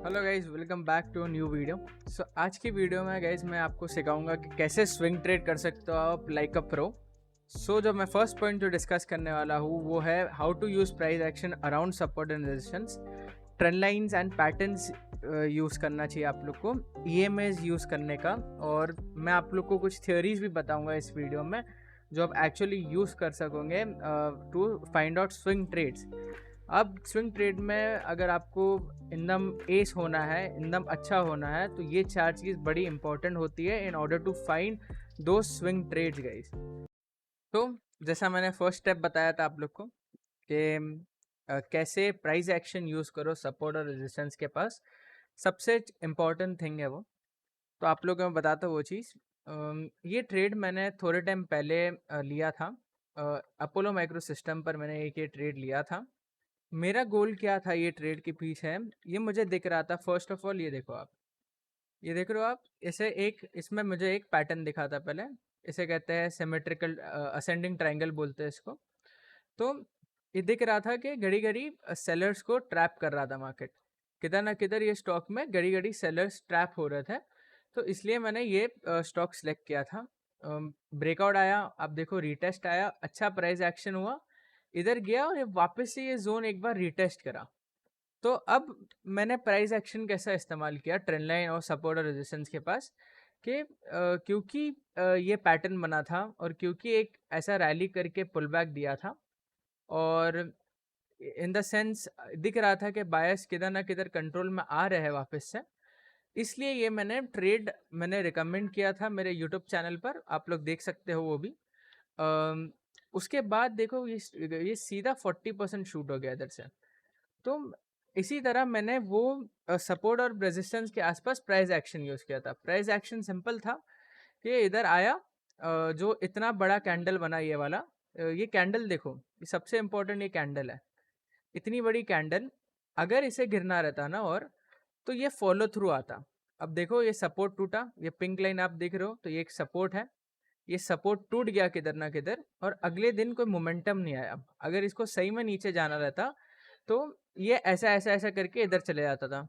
Hello guys, welcome back to new video. आज की video में गाइज मैं आपको सिखाऊंगा कि कैसे स्विंग ट्रेड कर सकते हो आप लाइक अ प्रो। जो मैं फर्स्ट पॉइंट जो डिस्कस करने वाला हूँ वो है how to use price action around support and resistance, trend lines and patterns use करना चाहिए आप लोग को, EMAs यूज़ करने का। और मैं आप लोग को कुछ थ्योरीज भी बताऊंगा इस वीडियो में जो आप एक्चुअली यूज़ कर सकोगे to find out swing trades. अब स्विंग ट्रेड में अगर आपको एकदम एस होना है, एकदम अच्छा होना है, तो ये चार चीज़ बड़ी इंपॉर्टेंट होती है इन ऑर्डर टू फाइंड दो स्विंग ट्रेड्स गाइस। तो जैसा मैंने फर्स्ट स्टेप बताया था आप लोग को कि कैसे प्राइस एक्शन यूज़ करो सपोर्ट और रेजिस्टेंस के पास, सबसे इम्पॉर्टेंट थिंग है वो। तो आप लोग को मैं बताता हूँ वो चीज़। ये ट्रेड मैंने थोड़े टाइम पहले लिया था। अपोलो माइक्रो सिस्टम पर मैंने ये ट्रेड लिया था। मेरा गोल क्या था ये ट्रेड के पीछे, ये मुझे दिख रहा था। फर्स्ट ऑफ ऑल ये देखो आप, ये देख रहे हो आप, इसे एक इसमें मुझे एक पैटर्न दिखा था पहले। इसे कहते हैं सिमेट्रिकल असेंडिंग ट्रायंगल बोलते हैं इसको। तो ये दिख रहा था कि घड़ी घड़ी सेलर्स को ट्रैप कर रहा था मार्केट, किधर ना किधर ये स्टॉक में घड़ी घड़ी सेलर्स ट्रैप हो रहे थे। तो इसलिए मैंने ये स्टॉक सेलेक्ट किया था। ब्रेकआउट आया, आप देखो रीटेस्ट आया, अच्छा प्राइस एक्शन हुआ, इधर गया और ये वापस से ये जोन एक बार रीटेस्ट करा। तो अब मैंने प्राइस एक्शन कैसा इस्तेमाल किया ट्रेंड लाइन और सपोर्ट और रेजिस्टेंस के पास कि क्योंकि ये पैटर्न बना था और क्योंकि एक ऐसा रैली करके पुल बैक दिया था और इन द सेंस दिख रहा था कि बायस किधर ना किधर कंट्रोल में आ रहे हैं वापस से, इसलिए ये मैंने रिकमेंड किया था मेरे यूट्यूब चैनल पर, आप लोग देख सकते हो वो भी। उसके बाद देखो ये सीधा 40% शूट हो गया इधर से। तो इसी तरह मैंने वो सपोर्ट और रेजिस्टेंस के आसपास प्राइस एक्शन यूज़ किया था। प्राइस एक्शन सिंपल था कि इधर आया, जो इतना बड़ा कैंडल बना ये वाला, ये कैंडल देखो, ये सबसे इम्पोर्टेंट ये कैंडल है। इतनी बड़ी कैंडल अगर इसे गिरना रहता ना और, तो ये फॉलो थ्रू आता। अब देखो ये सपोर्ट टूटा, ये पिंक लाइन आप देख रहे हो, तो ये एक सपोर्ट है। ये सपोर्ट टूट गया किधर ना किधर और अगले दिन कोई मोमेंटम नहीं आया। अगर इसको सही में नीचे जाना रहता तो ये ऐसा ऐसा ऐसा करके इधर चले जाता था,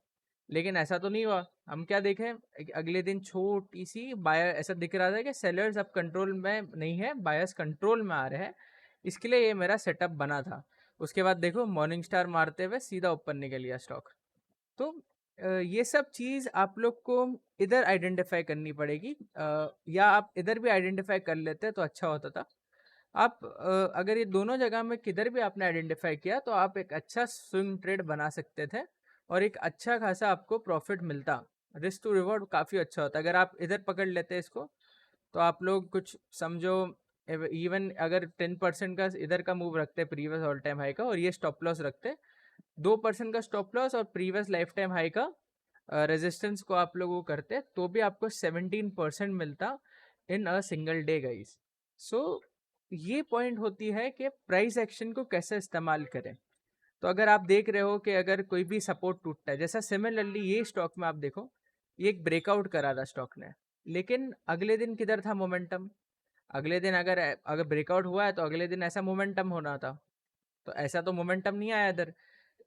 लेकिन ऐसा तो नहीं हुआ। हम क्या देखें, अगले दिन छोटी सी बायर ऐसा दिख रहा था कि सेलर्स अब कंट्रोल में नहीं है, बायर्स कंट्रोल में आ रहे हैं। इसके लिए ये मेरा सेटअप बना था। उसके बाद देखो मॉर्निंग स्टार मारते हुए सीधा ऊपर निकल गया स्टॉक। तो ये सब चीज़ आप लोग को इधर आइडेंटिफाई करनी पड़ेगी, या आप इधर भी आइडेंटिफाई कर लेते तो अच्छा होता था। आप अगर ये दोनों जगह में किधर भी आपने आइडेंटिफाई किया तो आप एक अच्छा स्विंग ट्रेड बना सकते थे और एक अच्छा खासा आपको प्रॉफिट मिलता। रिस्क टू रिवॉर्ड काफ़ी अच्छा होता अगर आप इधर पकड़ लेते इसको। तो आप लोग कुछ समझो, इवन अगर 10% का इधर का मूव रखते प्रीवियस ऑल टाइम हाई का और ये स्टॉप लॉस रखते, 2% का स्टॉप लॉस और प्रीवियस लाइफ टाइम हाई का रेजिस्टेंस को आप लोग वो करते, तो भी आपको 17% मिलता इन अ सिंगल डे गाइस। सो ये पॉइंट होती है कि प्राइस एक्शन को कैसे इस्तेमाल करें। तो अगर आप देख रहे हो कि अगर कोई भी सपोर्ट टूटता है, जैसा सिमिलरली ये स्टॉक में आप देखो, ये एक ब्रेकआउट करा था स्टॉक ने, लेकिन अगले दिन किधर था मोमेंटम। अगले दिन अगर अगर ब्रेकआउट हुआ है तो अगले दिन ऐसा मोमेंटम होना था, तो ऐसा तो मोमेंटम नहीं आया इधर।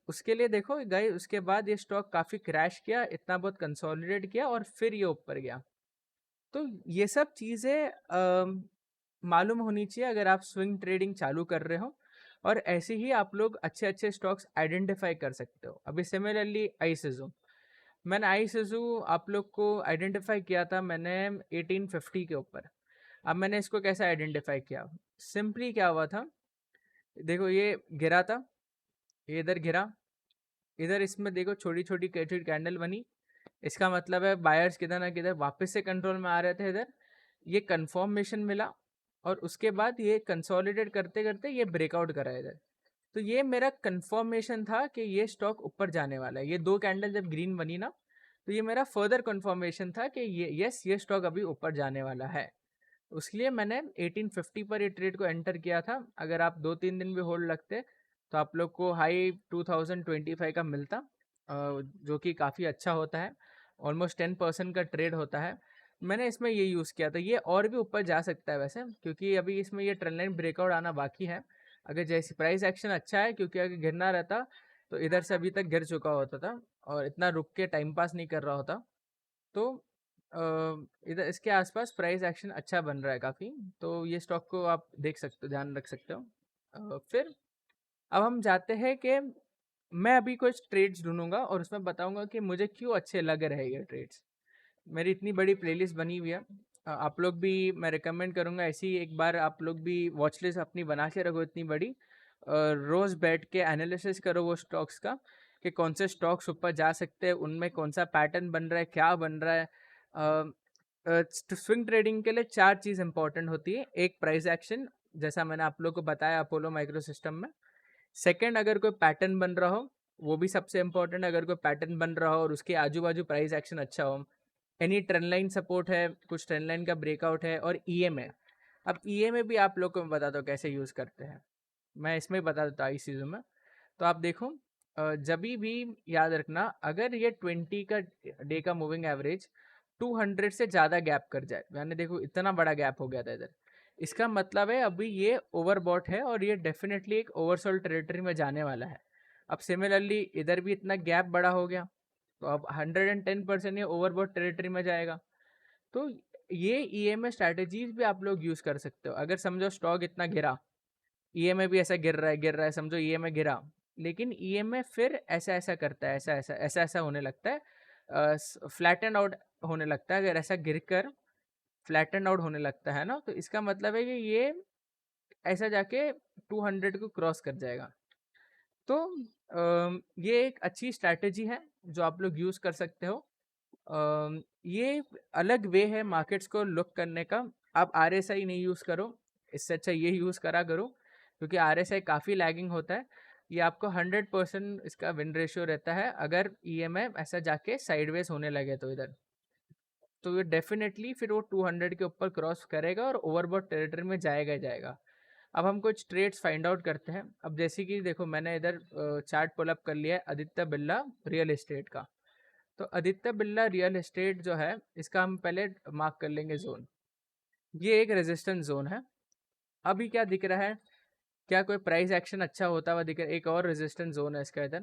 उसके लिए देखो गए, उसके बाद ये स्टॉक काफ़ी क्रैश किया, इतना बहुत कंसोलिडेट किया और फिर ये ऊपर गया। तो ये सब चीज़ें मालूम होनी चाहिए अगर आप स्विंग ट्रेडिंग चालू कर रहे हो, और ऐसे ही आप लोग अच्छे अच्छे स्टॉक्स आइडेंटिफाई कर सकते हो। अभी सिमिलरली आईसिजू, मैंने आईसिजू आप लोग को आइडेंटिफाई किया था मैंने 1850 के ऊपर। अब मैंने इसको कैसे आइडेंटिफाई किया, सिंपली क्या हुआ था, देखो ये गिरा था, ये इधर गिरा, इधर इसमें देखो छोटी छोटी छोटी कैंडल बनी, इसका मतलब है बायर्स किधर ना किधर वापस से कंट्रोल में आ रहे थे इधर। ये कंफर्मेशन मिला और उसके बाद ये कंसोलिडेट करते करते ये ब्रेकआउट करा इधर। तो ये मेरा कंफर्मेशन था कि ये स्टॉक ऊपर जाने वाला है। ये दो कैंडल जब ग्रीन बनी ना, तो ये मेरा फर्दर कंफर्मेशन था कि ये स्टॉक अभी ऊपर जाने वाला है। उसके लिए मैंने 1850 पर ये ट्रेड को एंटर किया था। अगर आप 2-3 दिन भी होल्ड लगते तो आप लोग को हाई 2025 का मिलता, जो कि काफ़ी अच्छा होता है, ऑलमोस्ट 10% का ट्रेड होता है। मैंने इसमें ये यूज़ किया था। ये और भी ऊपर जा सकता है वैसे, क्योंकि अभी इसमें ये ट्रेंड लाइन ब्रेकआउट आना बाकी है। अगर जैसे प्राइस एक्शन अच्छा है, क्योंकि अगर गिरना रहता तो इधर से अभी तक गिर चुका होता था और इतना रुक के टाइम पास नहीं कर रहा होता। तो इधर इसके आसपास प्राइस एक्शन अच्छा बन रहा है काफ़ी, तो ये स्टॉक को आप देख सकते हो, ध्यान रख सकते हो। फिर अब हम जाते हैं कि मैं अभी कुछ ट्रेड्स ढूंढूंगा और उसमें बताऊंगा कि मुझे क्यों अच्छे लग रहे हैं ये ट्रेड्स। मेरी इतनी बड़ी प्लेलिस्ट बनी हुई है, आप लोग भी, मैं रिकमेंड करूंगा ऐसी एक बार आप लोग भी वॉच लिस्ट अपनी बना के रखो इतनी बड़ी, रोज बैठ के एनालिसिस करो वो स्टॉक्स का कि कौन से स्टॉक्स ऊपर जा सकते हैं, उनमें कौन सा पैटर्न बन रहा है, क्या बन रहा है। स्विंग ट्रेडिंग के लिए चार चीज़ इंपॉर्टेंट होती है। एक, प्राइस एक्शन, जैसा मैंने आप लोग को बताया अपोलो माइक्रो सिस्टम में। सेकंड, अगर कोई पैटर्न बन रहा हो, वो भी सबसे इंपॉर्टेंट, अगर कोई पैटर्न बन रहा हो और उसके आजू बाजू प्राइस एक्शन अच्छा हो। एनी ट्रेंड लाइन सपोर्ट है, कुछ ट्रेंड लाइन का ब्रेकआउट है, और ईएमए। अब ईएमए भी आप लोग को मैं बता दो कैसे यूज़ करते हैं, मैं इसमें बता देता हूँ इस चीज़ों में। तो आप देखो, जब भी याद रखना, अगर ये 20 का डे का मूविंग एवरेज 200 से ज़्यादा गैप कर जाए, यानी देखो इतना बड़ा गैप हो गया था इधर, इसका मतलब है अभी ये ओवरबॉट है और ये डेफिनेटली एक ओवरसोल्ड टेरिटरी में जाने वाला है। अब सिमिलरली इधर भी इतना गैप बड़ा हो गया, तो अब 110% ये ओवरबॉट टेरिटरी में जाएगा। तो ये ईएमए स्ट्रैटेजीज भी आप लोग यूज़ कर सकते हो। अगर समझो स्टॉक इतना गिरा, ईएमए भी ऐसा गिर रहा है, समझो ईएमए गिरा, लेकिन ईएमए फिर ऐसा ऐसा करता है, ऐसा ऐसा होने लगता है, फ्लैटन आउट होने लगता है। अगर ऐसा गिरकर फ्लैटन आउट होने लगता है ना, तो इसका मतलब है कि ये ऐसा जाके 200 को क्रॉस कर जाएगा। तो ये एक अच्छी स्ट्रैटेजी है जो आप लोग यूज़ कर सकते हो। ये अलग वे है मार्केट्स को लुक करने का। आप आरएसआई नहीं यूज़ करो, इससे अच्छा ये यूज़ करा करो, क्योंकि आरएसआई काफ़ी लैगिंग होता है। ये आपको 100% इसका विन रेशियो रहता है अगर ईएमए ऐसा जाके साइडवेज होने लगे तो इधर, तो ये डेफिनेटली फिर वो 200 के ऊपर क्रॉस करेगा और ओवरबॉट टेरिटरी में जाएगा ही जाएगा। अब हम कुछ ट्रेड्स फाइंड आउट करते हैं। अब जैसे कि देखो, मैंने इधर चार्ट पुल अप कर लिया है आदित्य बिरला रियल एस्टेट का। तो आदित्य बिरला रियल एस्टेट जो है, इसका हम पहले मार्क कर लेंगे जोन। ये एक रेजिस्टेंस जोन है। अभी क्या दिख रहा है, क्या कोई प्राइस एक्शन अच्छा होता हुआ दिख रहा है? एक और रेजिस्टेंस जोन है इसका इधर।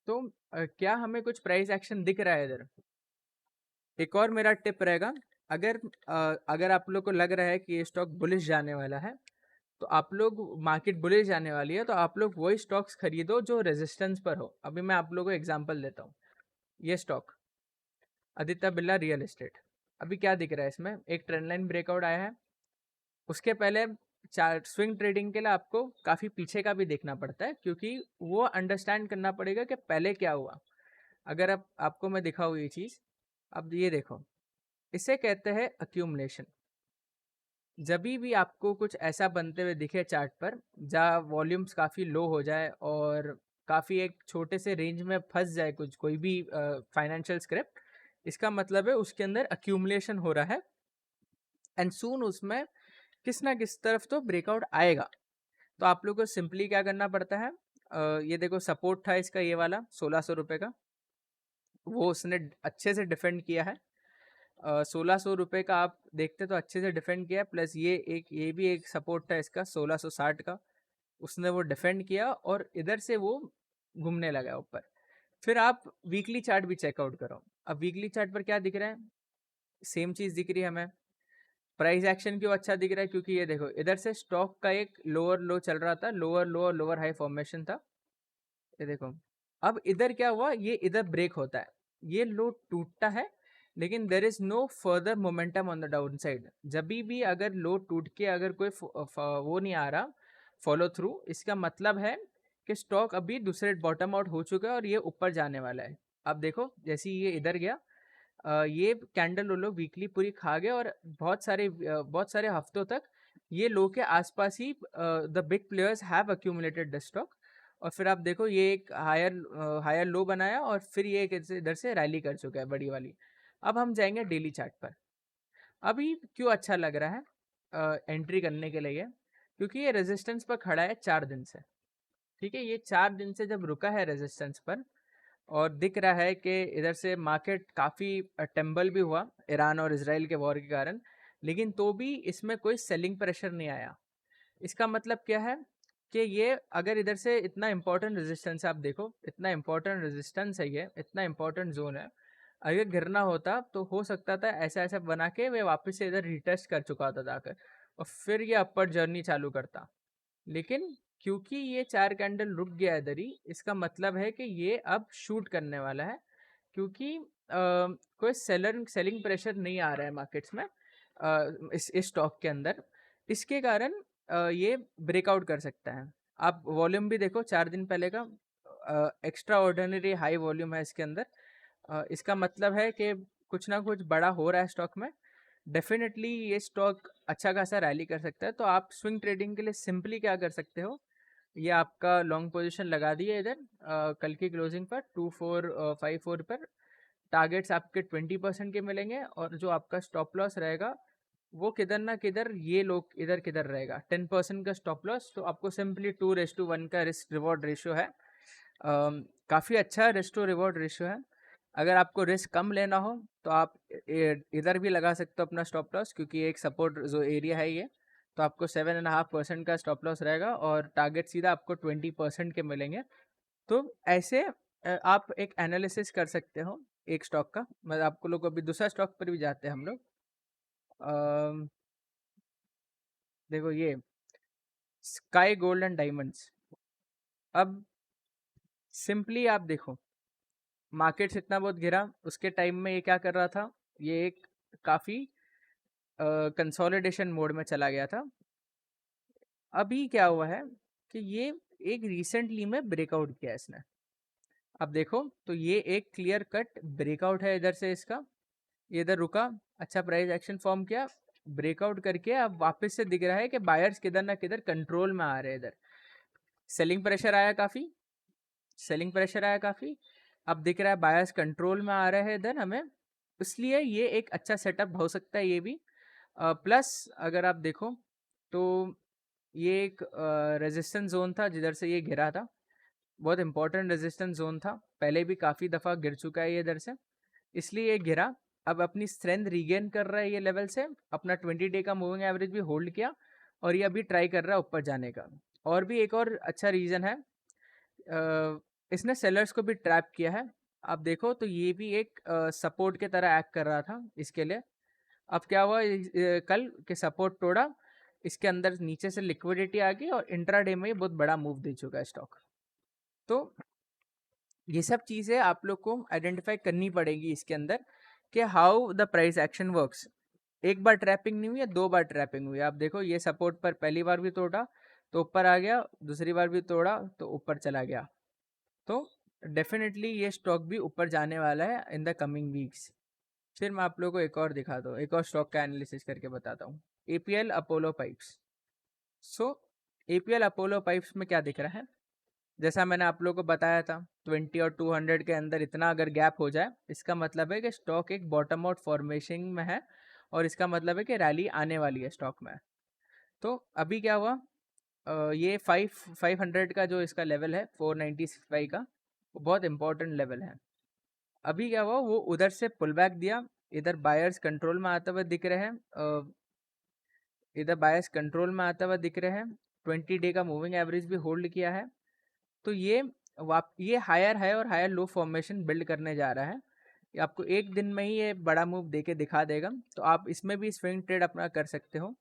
तो क्या हमें कुछ प्राइस एक्शन दिख रहा है इधर? एक और मेरा टिप रहेगा, अगर अगर आप लोग को लग रहा है कि ये स्टॉक बुलिश जाने वाला है, तो आप लोग, मार्केट बुलिश जाने वाली है, तो आप लोग वही स्टॉक्स खरीदो जो रेजिस्टेंस पर हो। अभी मैं आप लोगों को एग्जांपल देता हूँ। ये stock Aditya Birla real estate, अभी क्या दिख रहा है इसमें, एक ट्रेंड लाइन ब्रेकआउट आया है। उसके पहले चार्ट स्विंग ट्रेडिंग के लिए आपको काफ़ी पीछे का भी देखना पड़ता है, क्योंकि वो अंडरस्टैंड करना पड़ेगा कि पहले क्या हुआ। अगर आप, आपको मैं दिखाऊँ ये चीज़, अब ये देखो, इसे कहते हैं अक्यूमुलेशन। जब भी आपको कुछ ऐसा बनते हुए दिखे चार्ट पर, जहाँ वॉल्यूम्स काफ़ी लो हो जाए और काफ़ी एक छोटे से रेंज में फंस जाए कुछ, कोई भी फाइनेंशियल स्क्रिप्ट, इसका मतलब है उसके अंदर अक्यूमुलेशन हो रहा है, एंड सून उसमें किस ना किस तरफ तो ब्रेकआउट आएगा। तो आप लोग को सिंपली क्या करना पड़ता है, ये देखो सपोर्ट था इसका, ये वाला 1600 रुपये का, वो उसने अच्छे से डिफेंड किया है। 1600 रुपये का आप देखते तो अच्छे से डिफेंड किया, प्लस ये भी एक सपोर्ट था इसका 1660 का, उसने वो डिफेंड किया और इधर से वो घूमने लगा ऊपर। फिर आप वीकली चार्ट भी चेकआउट करो। अब वीकली चार्ट पर क्या दिख रहा है, सेम चीज़ दिख रही है हमें। प्राइस एक्शन क्यों अच्छा दिख रहा है, क्योंकि ये देखो इधर से स्टॉक का एक लोअर लो चल रहा था, लोअर लो और लोअर हाई फॉर्मेशन था, ये देखो। अब इधर क्या हुआ, ये इधर ब्रेक होता है, ये लो टूटता है, लेकिन there is no further momentum on the down side. जब भी अगर लो टूट के अगर कोई वो नहीं आ रहा फॉलो थ्रू, इसका मतलब है कि स्टॉक अभी दूसरे बॉटम आउट हो चुका है और ये ऊपर जाने वाला है। अब देखो जैसे ये इधर गया, ये कैंडल वो लोग वीकली पूरी खा गए और बहुत सारे हफ्तों तक ये लो के आसपास ही the big players have accumulated the stock. और फिर आप देखो ये एक हायर लो बनाया और फिर ये इधर से रैली कर चुका है बड़ी वाली। अब हम जाएंगे डेली चार्ट पर। अभी क्यों अच्छा लग रहा है एंट्री करने के लिए, क्योंकि ये रेजिस्टेंस पर खड़ा है 4 दिन से। ठीक है, ये 4 दिन से जब रुका है रेजिस्टेंस पर और दिख रहा है कि इधर से मार्केट काफ़ी टेम्बल भी हुआ ईरान और इसराइल के वॉर के कारण, लेकिन तो भी इसमें कोई सेलिंग प्रेशर नहीं आया। इसका मतलब क्या है, कि ये अगर इधर से इतना इंपॉर्टेंट रेजिस्टेंस है, आप देखो इतना इंपॉर्टेंट रेजिस्टेंस है, ये इतना इंपॉर्टेंट जोन है, अगर गिरना होता तो हो सकता था ऐसा ऐसा बना के वे वापस से इधर रिटेस्ट कर चुका था जाकर, और फिर ये अपर जर्नी चालू करता। लेकिन क्योंकि ये 4 कैंडल रुक गया इधर ही, इसका मतलब है कि ये अब शूट करने वाला है, क्योंकि कोई सेलिंग प्रेशर नहीं आ रहा है मार्केट्स में इस स्टॉक के अंदर। इसके कारण ये ब्रेकआउट कर सकता है। आप वॉल्यूम भी देखो 4 दिन पहले का, एक्स्ट्रा ऑर्डिनरी हाई वॉल्यूम है इसके अंदर। इसका मतलब है कि कुछ ना कुछ बड़ा हो रहा है स्टॉक में। डेफिनेटली ये स्टॉक अच्छा खासा रैली कर सकता है। तो आप स्विंग ट्रेडिंग के लिए सिंपली क्या कर सकते हो, ये आपका लॉन्ग पोजीशन लगा दिए इधर कल की क्लोजिंग पर 2454 पर। टारगेट्स आपके 20% के मिलेंगे, और जो आपका स्टॉप लॉस रहेगा वो किधर ना किधर, ये लोग इधर किधर रहेगा 10% का स्टॉप लॉस। तो आपको सिंपली 2:1 का रिस्क रिवॉर्ड रेशियो है, काफ़ी अच्छा रिस्क टू रिवॉर्ड रेशियो है। अगर आपको रिस्क कम लेना हो तो आप इधर भी लगा सकते हो अपना स्टॉप लॉस, क्योंकि एक सपोर्ट जो एरिया है ये, तो आपको 7.5% का स्टॉप लॉस रहेगा, और टारगेट सीधा आपको 20% के मिलेंगे। तो ऐसे आप एक एनालिसिस कर सकते हो एक स्टॉक का। मैं आपको लोग अभी दूसरा स्टॉक पर भी जाते हैं हम लोग। देखो ये स्काई गोल्ड एंड डायमंड्स। अब सिंपली आप देखो, मार्केट्स इतना बहुत गिरा, उसके टाइम में ये क्या कर रहा था, ये एक काफ़ी कंसोलिडेशन मोड में चला गया था। अभी क्या हुआ है कि ये एक रिसेंटली में ब्रेकआउट किया इसने। अब देखो तो ये एक क्लियर कट ब्रेकआउट है इधर से इसका, ये इधर रुका, अच्छा प्राइस एक्शन फॉर्म किया, ब्रेकआउट करके अब वापस से दिख रहा है कि बायर्स किधर ना किधर कंट्रोल में आ रहे हैं इधर। सेलिंग प्रेशर आया काफ़ी, सेलिंग प्रेशर आया काफ़ी, अब दिख रहा है बायर्स कंट्रोल में आ रहे हैं इधर हमें, इसलिए ये एक अच्छा सेटअप हो सकता है ये भी। प्लस अगर आप देखो तो ये एक रेजिस्टेंस जोन था जिधर से ये गिरा था, बहुत इंपॉर्टेंट रेजिस्टेंस जोन था, पहले भी काफ़ी दफ़ा गिर चुका है ये इधर से, इसलिए ये गिरा। अब अपनी स्ट्रेंथ रीगेन कर रहा है ये लेवल से, अपना 20 डे का मूविंग एवरेज भी होल्ड किया, और ये अभी ट्राई कर रहा है ऊपर जाने का। और भी एक और अच्छा रीज़न है, इसने सेलर्स को भी ट्रैप किया है। आप देखो तो ये भी एक सपोर्ट के तरह एक्ट कर रहा था इसके लिए। अब क्या हुआ कल के सपोर्ट तोड़ा, इसके अंदर नीचे से लिक्विडिटी आ गई, और इंट्राडे में ही बहुत बड़ा मूव दे चुका है स्टॉक। तो ये सब चीज़ें आप लोग को आइडेंटिफाई करनी पड़ेगी इसके अंदर, कि how the price action works. एक बार ट्रैपिंग नहीं हुई है, 2 बार ट्रैपिंग हुई है। आप देखो ये सपोर्ट पर पहली बार भी तोड़ा तो ऊपर आ गया, दूसरी बार भी तोड़ा तो ऊपर चला गया। तो डेफिनेटली ये स्टॉक भी ऊपर जाने वाला है इन द कमिंग वीक्स। फिर मैं आप लोगों को एक और दिखा दूँ, एक और स्टॉक का एनालिसिस करके बताता हूँ, एपीएल अपोलो पाइप्स। सो एपीएल अपोलो पाइप्स में क्या दिख रहा है, जैसा मैंने आप लोगों को बताया था 20 और 200 के अंदर इतना अगर गैप हो जाए, इसका मतलब है कि स्टॉक एक बॉटम आउट फॉर्मेशन में है, और इसका मतलब है कि रैली आने वाली है स्टॉक में। तो अभी क्या हुआ, ये 500 का जो इसका लेवल है 495 का, वो बहुत इंपॉर्टेंट लेवल है। अभी क्या हुआ, वो उधर से पुल बैक दिया, इधर बायर्स कंट्रोल में आते हुए दिख रहे हैं, इधर बायर्स कंट्रोल में आते हुए दिख रहे हैं, 20 डे का मूविंग एवरेज भी होल्ड किया है। तो ये हायर है और हायर लो फॉर्मेशन बिल्ड करने जा रहा है। ये आपको एक दिन में ही ये बड़ा मूव देके दिखा देगा, तो आप इसमें भी स्विंग ट्रेड अपना कर सकते हो।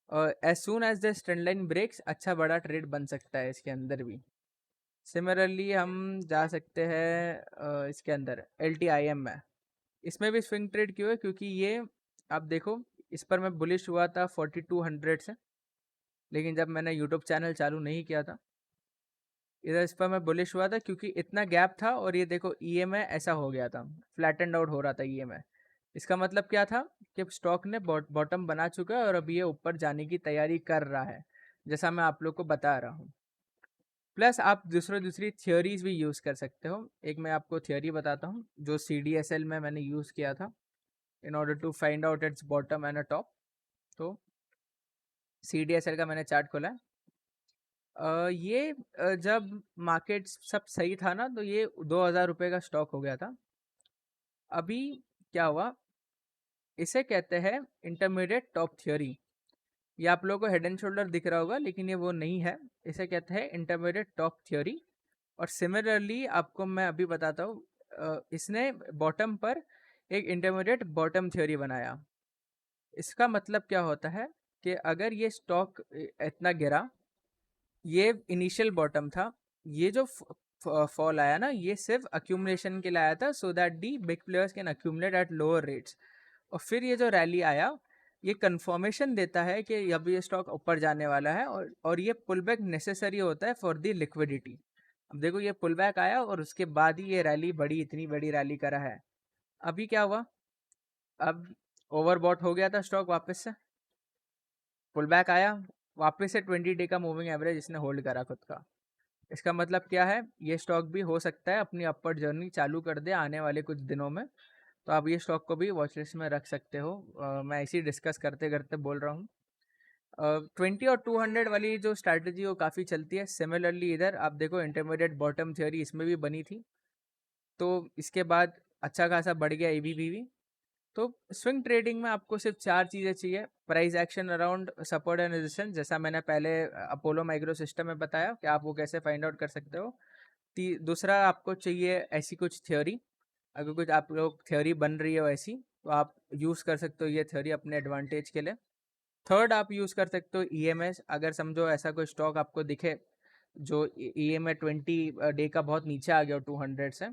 As soon as the trend line breaks, अच्छा बड़ा ट्रेड बन सकता है इसके अंदर भी। सिमिलरली हम जा सकते हैं इसके अंदर LTIM में, इसमें भी स्विंग ट्रेड क्यों है, क्योंकि ये आप देखो इस पर मैं बुलिश हुआ था 4200 से, लेकिन जब मैंने यूट्यूब चैनल चालू नहीं किया था, इधर इस पर मैं बुलिश हुआ था क्योंकि इतना गैप था, और ये देखो EMA ऐसा हो गया था, फ्लैटेंड आउट हो रहा था EMA। इसका मतलब क्या था कि स्टॉक ने बॉटम बना चुका है, और अभी ये ऊपर जाने की तैयारी कर रहा है, जैसा मैं आप लोग को बता रहा हूँ। प्लस आप दूसरी थियोरीज भी यूज़ कर सकते हो। एक मैं आपको थियोरी बताता हूँ जो CDSL में मैंने यूज़ किया था in order to find out its bottom and a top. तो CDSL का मैंने चार्ट खोला है। ये जब मार्केट सब सही था ना, तो ये 2000 रुपये का स्टॉक हो गया था। अभी क्या हुआ, इसे कहते हैं इंटरमीडिएट टॉप थ्योरी। ये आप लोगों को हेड एंड शोल्डर दिख रहा होगा, लेकिन ये वो नहीं है। इसे कहते हैं इंटरमीडिएट टॉप थ्योरी। और सिमिलरली आपको मैं अभी बताता हूँ, इसने बॉटम पर एक इंटरमीडिएट बॉटम थ्योरी बनाया। इसका मतलब क्या होता है कि अगर ये स्टॉक इतना गिरा, ये इनिशियल बॉटम था, ये जो फॉल आया ना, ये सिर्फ अक्यूमुलेशन के लिए आया था, so that the big players can accumulate at lower rates. और फिर ये जो रैली आया, ये कंफर्मेशन देता है कि अब ये स्टॉक ऊपर जाने वाला है, और ये पुल बैक नेसेसरी होता है फॉर दी लिक्विडिटी। अब देखो, ये पुल बैक आया और उसके बाद ही ये रैली बड़ी, इतनी बड़ी रैली करा है। अभी क्या हुआ, अब ओवरबॉट हो गया था स्टॉक, वापस से पुल बैक आया, वापस से 20 डे का मूविंग एवरेज इसने होल्ड करा खुद का। इसका मतलब क्या है, ये स्टॉक भी हो सकता है अपनी अपवर्ड जर्नी चालू कर दे आने वाले कुछ दिनों में। तो आप ये स्टॉक को भी वॉच लिस्ट में रख सकते हो। मैं इसी डिस्कस करते करते बोल रहा हूँ। 20 और 200 वाली जो स्ट्रैटेजी वो काफ़ी चलती है। सिमिलरली इधर आप देखो, इंटरमीडिएट बॉटम थ्योरी इसमें भी बनी थी, तो इसके बाद अच्छा खासा बढ़ गया ABBV। तो स्विंग ट्रेडिंग में आपको सिर्फ 4 चीज़ें चाहिए। Price action around support and resistance, जैसा मैंने पहले अपोलो माइक्रो सिस्टम में बताया कि आप वो कैसे फाइंड आउट कर सकते हो। दूसरा, आपको चाहिए ऐसी कुछ थ्योरी, अगर कुछ आप लोग थ्योरी बन रही है वैसी, तो आप यूज़ कर सकते हो ये थ्योरी अपने एडवांटेज के लिए। थर्ड, आप यूज़ कर सकते हो EMS। अगर समझो ऐसा कोई स्टॉक आपको दिखे जो EMA 20 डे का बहुत नीचे आ गया 200 से,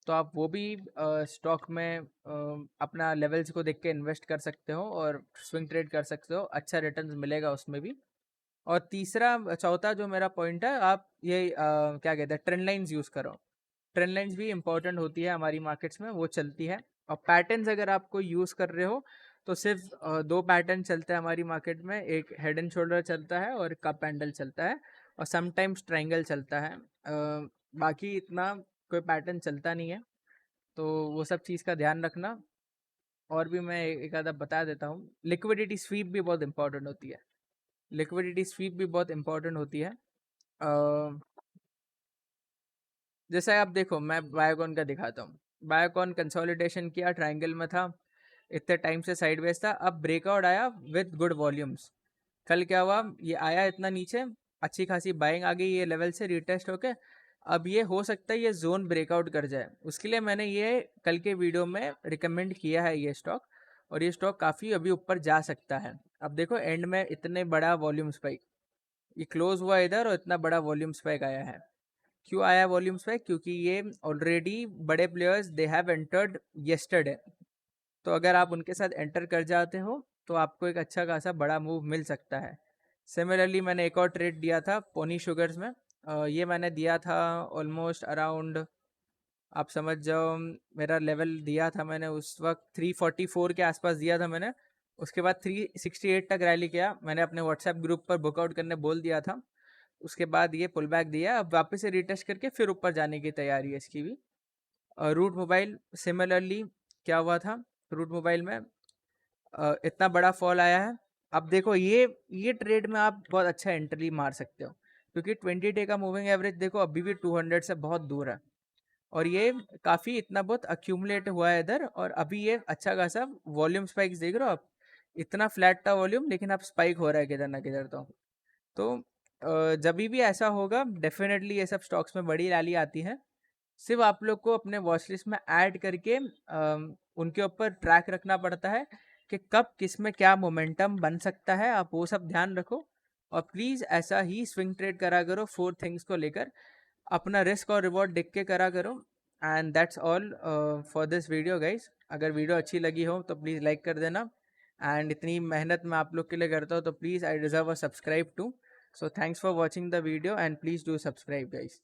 तो आप वो भी स्टॉक में अपना लेवल्स को देख के इन्वेस्ट कर सकते हो और स्विंग ट्रेड कर सकते हो, अच्छा रिटर्न्स मिलेगा उसमें भी। और तीसरा, चौथा जो मेरा पॉइंट है, आप ये क्या कहते हैं, ट्रेंड लाइंस यूज़ करो। ट्रेंड लाइंस भी इंपॉर्टेंट होती है हमारी मार्केट्स में, वो चलती है। और पैटर्न्स अगर आपको यूज़ कर रहे हो, तो सिर्फ 2 पैटर्न चलते हैं हमारी मार्केट में, एक हेड एंड शोल्डर चलता है और कप हैंडल चलता है, और समटाइम्स ट्रायंगल चलता है। बाकी इतना कोई पैटर्न चलता नहीं है, तो वो सब चीज़ का ध्यान रखना। और भी मैं एक आधा बता देता हूँ। लिक्विडिटी स्वीप भी बहुत इंपॉर्टेंट होती है। लिक्विडिटी स्वीप भी बहुत इंपॉर्टेंट होती है। जैसे आप देखो, मैं बायोकॉन का दिखाता हूँ। बायोकॉन कंसोलिडेशन किया, ट्रायंगल में था, इतने टाइम से साइडवेज था, अब ब्रेकआउट आया विद गुड वॉल्यूम्स। कल क्या हुआ, ये आया इतना नीचे, अच्छी खासी बाइंग आ गई ये लेवल से रिटेस्ट होके। अब ये हो सकता है ये जोन ब्रेकआउट कर जाए, उसके लिए मैंने ये कल के वीडियो में रिकमेंड किया है ये स्टॉक। और ये स्टॉक काफ़ी अभी ऊपर जा सकता है। अब देखो, एंड में इतने बड़ा वॉल्यूम स्पाइक, ये क्लोज हुआ इधर और इतना बड़ा वॉल्यूम स्पाइक आया है। क्यों आया वॉल्यूम स्पाइक? क्योंकि ये ऑलरेडी बड़े players they have entered yesterday. तो अगर आप उनके साथ एंटर कर जाते हो, तो आपको एक अच्छा खासा बड़ा मूव मिल सकता है। सिमिलरली मैंने एक और ट्रेड दिया था पोनी शुगर्स में। ये मैंने दिया था ऑलमोस्ट अराउंड, आप समझ जाओ, मेरा लेवल दिया था मैंने उस वक्त 344 के आसपास दिया था मैंने। उसके बाद 368 तक रैली किया, मैंने अपने व्हाट्सएप ग्रुप पर बुकआउट करने बोल दिया था। उसके बाद ये पुल बैक दिया, अब वापस से रिटेस्ट करके फिर ऊपर जाने की तैयारी है इसकी भी। रूट मोबाइल सिमिलरली क्या हुआ था, रूट मोबाइल में इतना बड़ा फॉल आया है। अब देखो, ये ट्रेड में आप बहुत अच्छा एंट्री मार सकते हो, क्योंकि 20 डे का मूविंग एवरेज देखो अभी भी 200 से बहुत दूर है, और ये काफ़ी इतना बहुत अक्यूमुलेट हुआ है इधर। और अभी ये अच्छा खासा वॉल्यूम स्पाइक्स देख रहे हो आप, इतना फ्लैट था वॉल्यूम, लेकिन अब स्पाइक हो रहा है किधर ना किधर। तो जब भी ऐसा होगा, डेफिनेटली ये सब स्टॉक्स में बड़ी रैली आती है। सिर्फ आप लोग को अपने वॉच लिस्ट में ऐड करके उनके ऊपर ट्रैक रखना पड़ता है कि कब किस में क्या मोमेंटम बन सकता है, आप वो सब ध्यान रखो। और प्लीज़ ऐसा ही स्विंग ट्रेड करा करो 4 थिंग्स को लेकर, अपना रिस्क और रिवॉर्ड देख के करा करो। And that's all for this video guys. अगर वीडियो अच्छी लगी हो तो प्लीज़ लाइक कर देना, एंड इतनी मेहनत मैं आप लोग के लिए करता हूँ, तो please I deserve a subscribe too. So thanks for watching the video, and please do subscribe guys.